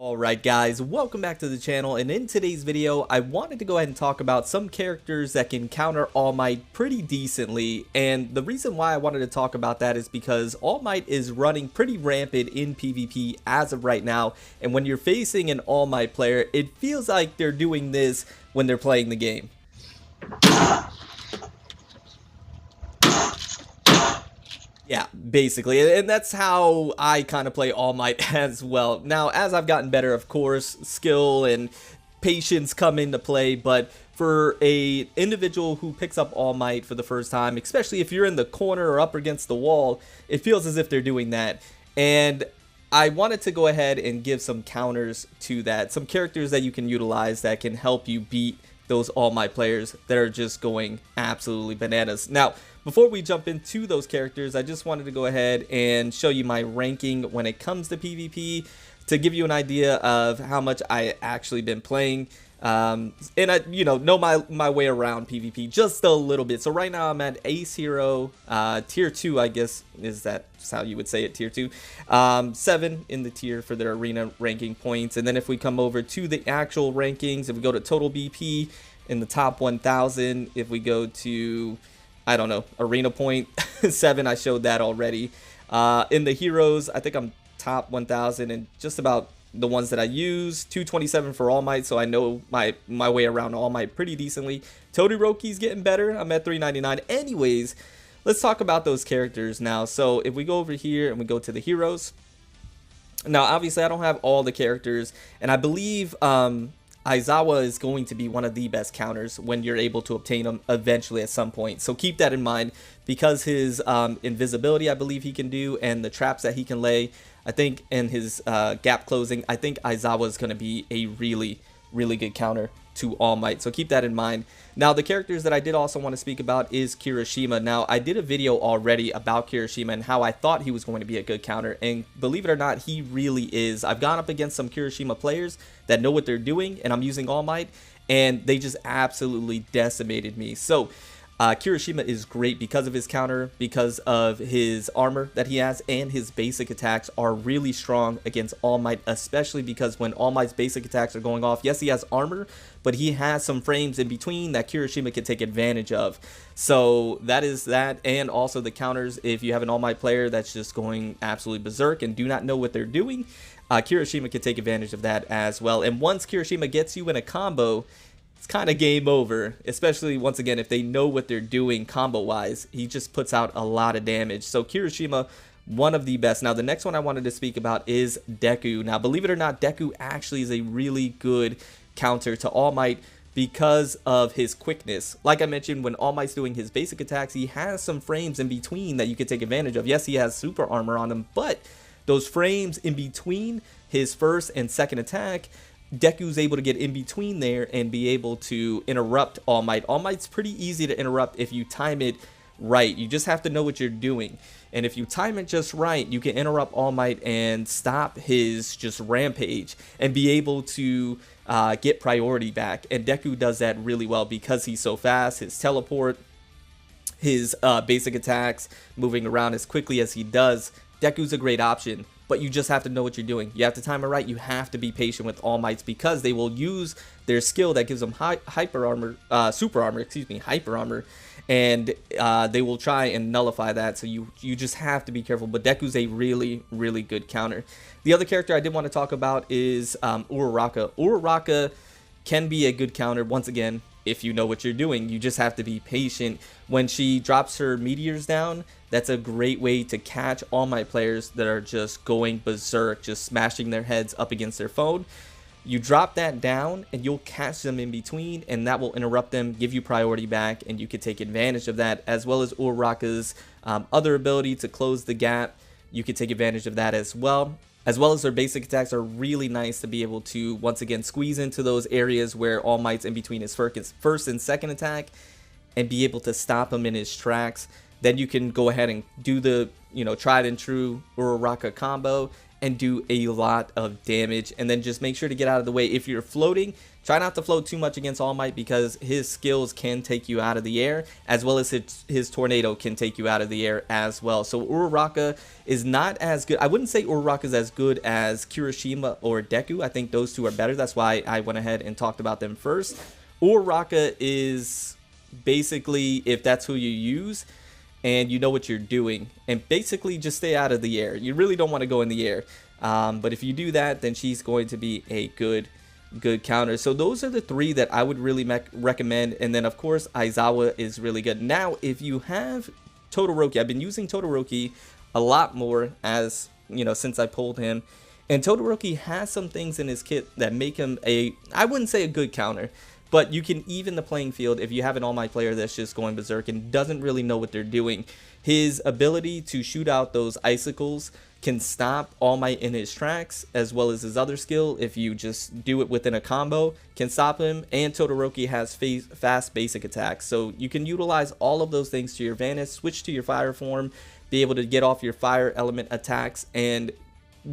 Alright guys, welcome back to the channel, and in today's video I wanted to go ahead and talk about some characters that can counter All Might pretty decently. And the reason why I wanted to talk about that is because All Might is running pretty rampant in PvP as of right now, and when you're facing an All Might player, it feels like they're doing this when they're playing the game. Yeah, basically, and that's how I kind of play All Might as well. Now, as I've gotten better, of course, skill and patience come into play, but for a individual who picks up All Might for the first time, especially if you're in the corner or up against the wall, it feels as if they're doing that. And I wanted to go ahead and give some counters to that, some characters that you can utilize that can help you beat those All Might players that are just going absolutely bananas. Now, before we jump into those characters, I just wanted to go ahead and show you my ranking when it comes to PvP to give you an idea of how much I actually been playing. And I, know my way around PvP just a little bit. So right now I'm at Ace Hero, Tier 2, I guess is that how you would say it, Tier 2. 7 in the tier for their arena ranking points. And then if we come over to the actual rankings, if we go to total BP in the top 1,000, if we go to, I don't know, arena point 7, I showed that already. In the heroes, I think I'm top 1,000 and just about the ones that I use. 227 for All Might, so I know my way around All Might pretty decently. Todiroki's getting better. I'm at 399. Anyways, let's talk about those characters now. So if we go over here and we go to the heroes. Now, obviously, I don't have all the characters, and I believe Aizawa is going to be one of the best counters when you're able to obtain him eventually at some point. So keep that in mind, because his invisibility, I believe he can do, and the traps that he can lay, I think, and his gap closing, I think Aizawa is going to be a really, really good counter to All Might. So keep that in mind. Now, the characters that I did also want to speak about is Kirishima. Now, I did a video already about Kirishima and how I thought he was going to be a good counter, and believe it or not, he really is. I've gone up against some Kirishima players that know what they're doing, and I'm using All Might, and they just absolutely decimated me. So Kirishima is great because of his counter, because of his armor that he has, and his basic attacks are really strong against All Might, especially because when All Might's basic attacks are going off, yes, he has armor, but he has some frames in between that Kirishima can take advantage of. So that is that, and also the counters. If you have an All Might player that's just going absolutely berserk and do not know what they're doing, Kirishima can take advantage of that as well. And once Kirishima gets you in a combo, it's kind of game over, especially once again if they know what they're doing combo wise. He just puts out a lot of damage. So Kirishima, one of the best. Now the next one I wanted to speak about is Deku. Now believe it or not, Deku actually is a really good counter to All Might because of his quickness. Like I mentioned, when All Might's doing his basic attacks, he has some frames in between that you can take advantage of. Yes, he has super armor on him, but those frames in between his first and second attack, Deku's able to get in between there and be able to interrupt All Might. All Might's pretty easy to interrupt if you time it right. You just have to know what you're doing. And if you time it just right, you can interrupt All Might and stop his just rampage and be able to get priority back. And Deku does that really well because he's so fast. His teleport, his basic attacks, moving around as quickly as he does. Deku's a great option. But you just have to know what you're doing. You have to time it right. You have to be patient with All Mights because they will use their skill that gives them hyper armor, hyper armor, and they will try and nullify that. So you just have to be careful. But Deku's a really, really good counter. The other character I did want to talk about is Uraraka. Uraraka can be a good counter once again if you know what you're doing. You just have to be patient. When she drops her meteors down, that's a great way to catch All Might players that are just going berserk, just smashing their heads up against their phone. You drop that down and you'll catch them in between, and that will interrupt them, give you priority back, and you can take advantage of that, as well as Uraraka's other ability to close the gap. You can take advantage of that as well as their basic attacks are really nice to be able to once again squeeze into those areas where All Might's in between his first and second attack and be able to stop him in his tracks. Then you can go ahead and do the tried and true Uraraka combo and do a lot of damage. And then just make sure to get out of the way. If you're floating, try not to float too much against All Might, because his skills can take you out of the air, as well as his tornado can take you out of the air as well. So Uraraka is not as good. I wouldn't say Uraraka is as good as Kirishima or Deku. I think those two are better. That's why I went ahead and talked about them first. Uraraka is basically, if that's who you use and you know what you're doing, and basically just stay out of the air. You really don't want to go in the air. But if you do that, then she's going to be a good counter. So those are the three that I would really recommend. And then of course Aizawa is really good. Now if you have Todoroki, I've been using Todoroki a lot more, as you know, since I pulled him, and Todoroki has some things in his kit that make him I wouldn't say a good counter, but you can even the playing field if you have an All Might player that's just going berserk and doesn't really know what they're doing. His ability to shoot out those icicles can stop All Might in his tracks, as well as his other skill, if you just do it within a combo, can stop him. And Todoroki has fast basic attacks, so you can utilize all of those things to your advantage. Switch to your fire form, be able to get off your fire element attacks, and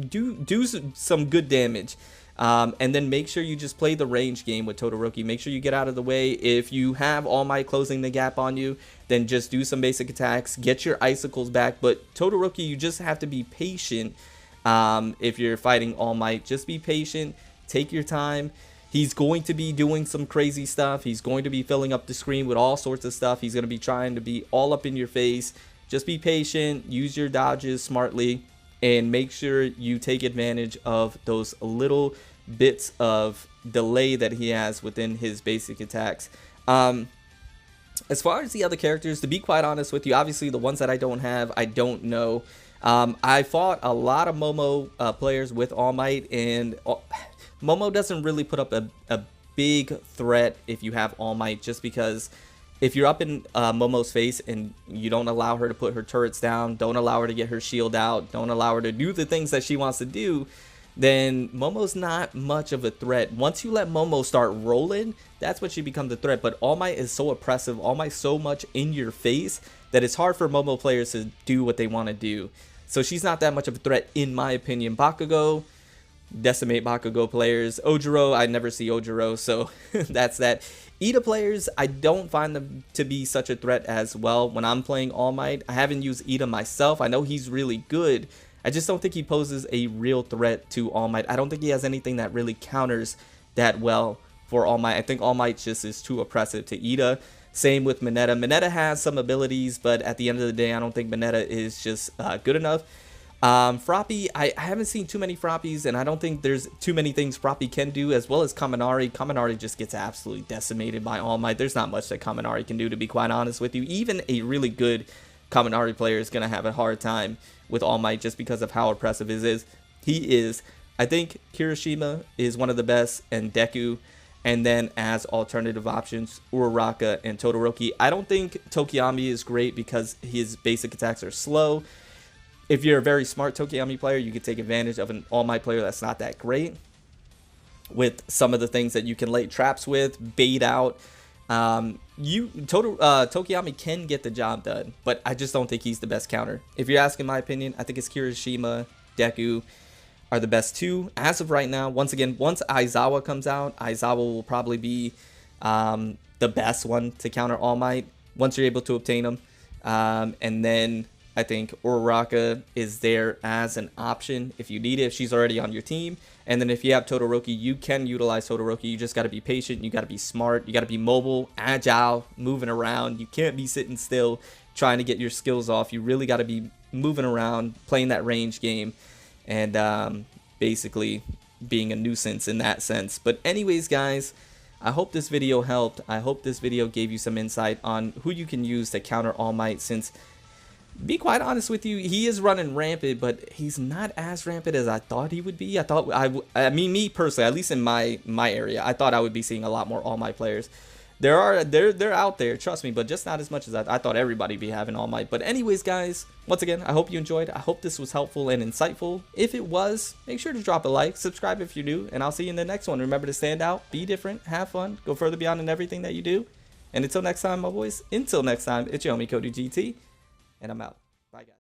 do some good damage. And then make sure you just play the range game with Todoroki. Make sure you get out of the way. If you have All Might closing the gap on you, then just do some basic attacks, get your icicles back. But Todoroki, you just have to be patient. If you're fighting All Might, just be patient, take your time. He's going to be doing some crazy stuff. He's going to be filling up the screen with all sorts of stuff. He's going to be trying to be all up in your face. Just be patient, use your dodges smartly, and make sure you take advantage of those little bits of delay that he has within his basic attacks. As far as the other characters, to be quite honest with you, obviously the ones that I don't have, I don't know. I fought a lot of Momo players with All Might, and Momo doesn't really put up a big threat if you have All Might, just because if you're up in Momo's face and you don't allow her to put her turrets down, don't allow her to get her shield out, don't allow her to do the things that she wants to do, then Momo's not much of a threat. Once you let Momo start rolling, that's when she becomes a threat. But All Might is so oppressive, All Might so much in your face, that it's hard for Momo players to do what they want to do. So she's not that much of a threat in my opinion. Bakugo, decimate Bakugo players. Ojiro, I never see Ojiro, so that's that. Ida players, I don't find them to be such a threat as well when I'm playing All Might. I haven't used Ida myself. I know he's really good. I just don't think he poses a real threat to All Might. I don't think he has anything that really counters that well for All Might. I think All Might just is too oppressive to Ida. Same with Mineta. Mineta has some abilities, but at the end of the day, I don't think Mineta is just good enough. Froppy, I haven't seen too many Frappies, and I don't think there's too many things Froppy can do, as well as Kaminari. Kaminari just gets absolutely decimated by All Might. There's not much that Kaminari can do, to be quite honest with you. Even a really good Kaminari player is going to have a hard time with All Might just because of how oppressive he is. I think Kirishima is one of the best, and Deku, and then as alternative options, Uraraka and Todoroki. I don't think Tokiyami is great because his basic attacks are slow. If you're a very smart Tokiyami player, you can take advantage of an All Might player that's not that great with some of the things that you can lay traps with, bait out. Tokiyami can get the job done, but I just don't think he's the best counter. If you're asking my opinion, I think it's Kirishima, Deku are the best two as of right now. Once again, once Aizawa comes out, Aizawa will probably be the best one to counter All Might once you're able to obtain him. And then I think Uraraka is there as an option if you need it, if she's already on your team. And then if you have Todoroki, you can utilize Todoroki. You just got to be patient. You got to be smart. You got to be mobile, agile, moving around. You can't be sitting still trying to get your skills off. You really got to be moving around, playing that range game, and basically being a nuisance in that sense. But anyways, guys, I hope this video helped. I hope this video gave you some insight on who you can use to counter All Might, since, be quite honest with you, he is running rampant, but he's not as rampant as I thought he would be. I mean, me personally, at least in my area, I thought I would be seeing a lot more All Might players. They're out there, trust me, but just not as much as I thought everybody be having All Might. But anyways, guys, once again, I hope you enjoyed. I hope this was helpful and insightful. If it was, make sure to drop a like, subscribe if you're new, and I'll see you in the next one. Remember to stand out, be different, have fun, go further beyond in everything that you do. And until next time, my boys, until next time, it's your homie Cody GT. And I'm out. Bye, guys.